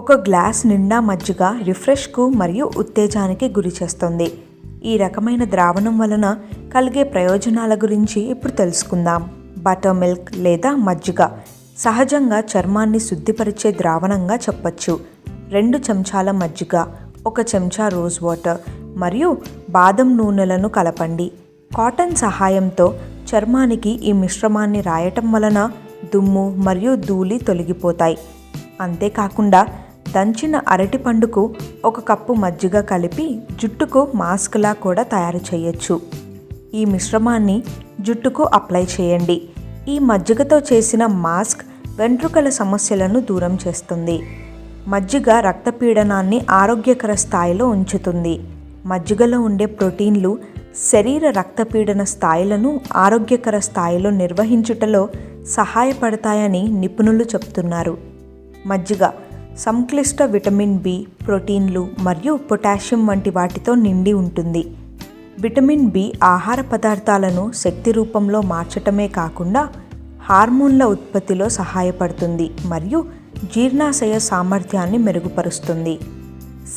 ఒక గ్లాస్ నిండా మజ్జిగ రిఫ్రెష్కు మరియు ఉత్తేజానికి గురి చేస్తుంది. ఈ రకమైన ద్రావణం వలన కలిగే ప్రయోజనాల గురించి ఇప్పుడు తెలుసుకుందాం. బటర్ మిల్క్ లేదా మజ్జిగ సహజంగా చర్మాన్ని శుద్ధిపరిచే ద్రావణంగా చెప్పచ్చు. 2 చెంచాల మజ్జిగ, 1 చెంచా రోజ్ వాటర్ మరియు బాదం నూనెలను కలపండి. కాటన్ సహాయంతో చర్మానికి ఈ మిశ్రమాన్ని రాయటం వలన దుమ్ము మరియు ధూళి తొలగిపోతాయి. అంతేకాకుండా దంచిన అరటి పండుకు 1 కప్పు మజ్జిగ కలిపి జుట్టుకు మాస్క్లా కూడా తయారు చేయొచ్చు. ఈ మిశ్రమాన్ని జుట్టుకు అప్లై చేయండి. ఈ మజ్జిగతో చేసిన మాస్క్ వెంట్రుకల సమస్యలను దూరం చేస్తుంది. మజ్జిగ రక్తపీడనాన్ని ఆరోగ్యకర స్థాయిలో ఉంచుతుంది. మజ్జిగలో ఉండే ప్రోటీన్లు శరీర రక్తపీడన స్థాయిలను ఆరోగ్యకర స్థాయిలో నిర్వహించుటలో సహాయపడతాయని నిపుణులు చెప్తున్నారు. మజ్జిగ సంక్లిష్ట విటమిన్ బి, ప్రోటీన్లు మరియు పొటాషియం వంటి వాటితో నిండి ఉంటుంది. విటమిన్ బి ఆహార పదార్థాలను శక్తి రూపంలో మార్చటమే కాకుండా హార్మోన్ల ఉత్పత్తిలో సహాయపడుతుంది మరియు జీర్ణాశయ సామర్థ్యాన్ని మెరుగుపరుస్తుంది.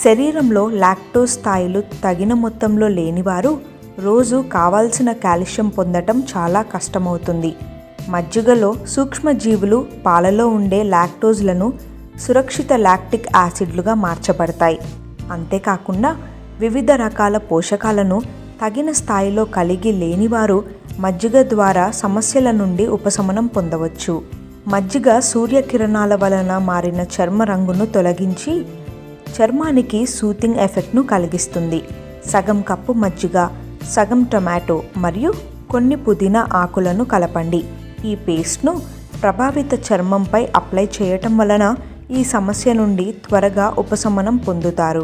శరీరంలో లాక్టోజ్ స్థాయిలు తగిన మొత్తంలో లేనివారు రోజు కావాల్సిన కాల్షియం పొందటం చాలా కష్టమవుతుంది. మజ్జిగలో సూక్ష్మజీవులు పాలలో ఉండే లాక్టోజ్లను సురక్షిత లాక్టిక్ యాసిడ్లుగా మార్చబడతాయి. అంతేకాకుండా వివిధ రకాల పోషకాలను తగిన స్థాయిలో కలిగి లేనివారు మజ్జిగ ద్వారా సమస్యల నుండి ఉపశమనం పొందవచ్చు. మజ్జిగ సూర్యకిరణాల వలన మారిన చర్మ రంగును తొలగించి చర్మానికి సూతింగ్ ఎఫెక్ట్ను కలిగిస్తుంది. సగం కప్పు మజ్జిగ, సగం టొమాటో మరియు కొన్ని పుదీనా ఆకులను కలపండి. ఈ పేస్ట్ను ప్రభావిత చర్మంపై అప్లై చేయటం వలన ఈ సమస్య నుండి త్వరగా ఉపశమనం పొందుతారు.